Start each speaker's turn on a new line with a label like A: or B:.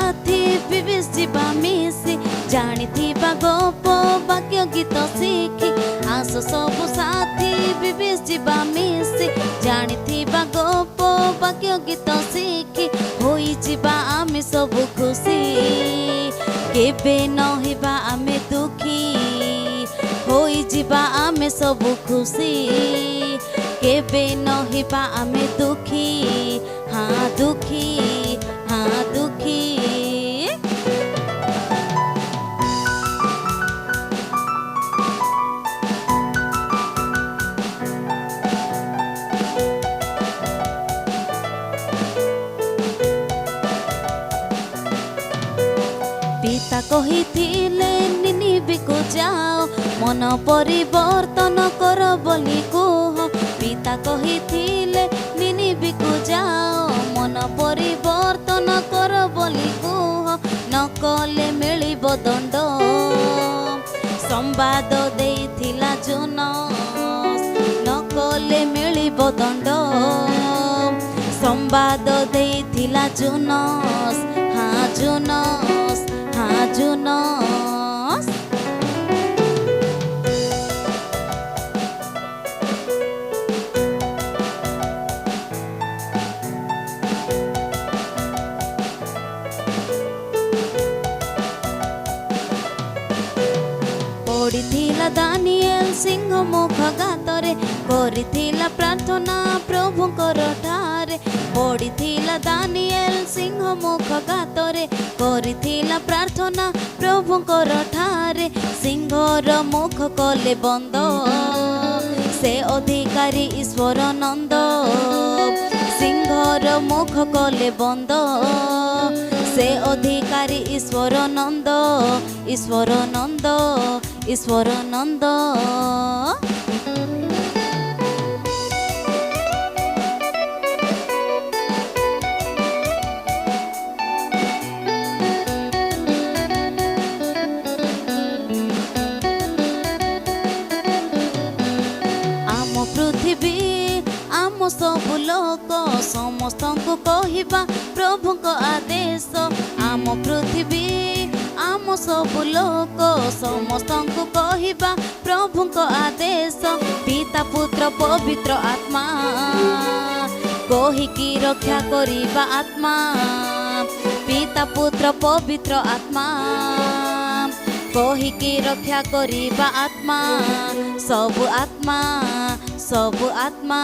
A: साथी विवेश जीवा मिसी जानी गप वाक्य गीत शिखी आस सबु साथी विवेश जीवा मिसी जानी गप वाक्य गीत शिखी होई जीवा आमे सबु खुशी केबे नहिबा आमे दुखी होई जीवा आमे सबु खुशी केबे नहिबा आमे दुखी हाँ दुखी हाँ दुखी। पिता कहिथिले निनिबे को जाओ मन परिवर्तन कर बोली कुह पिता कहिथिले निनिबे को जाओ मन परिवर्तन कर बोली कुह न कले मिलिब दंड संवाद देइथिला जोनस न कले मिलिब दंड संवाद देइथिला जोनस हाँ जोनस हाँ जोनस। पढ़िथिला दानिएल सिंह मुख गातरे करिथिला प्रार्थना प्रभुंकर ठारे पढ़िथिला दानिएल सिंह मुख गातरे करिथिला प्रार्थना प्रभुंकर ठारे सिंहर मुख कले बंद से अधिकारी ईश्वर नंद सिंहर मुख कले बंद से अधिकारी ईश्वर नंद ईश्वर नंद ईश्वर नंद। आम पृथ्वी आम सब लोक समस्त कहवा प्रभुक आदेश आम पृथ्वी आम सब लोक समस्त कहवा प्रभुक आदेश पिता पुत्र पवित्र आत्मा कहिकी रक्षा करिबा आत्मा पिता पुत्र पवित्र आत्मा कहिकी रक्षा करिबा आत्मा सब आत्मा सब आत्मा।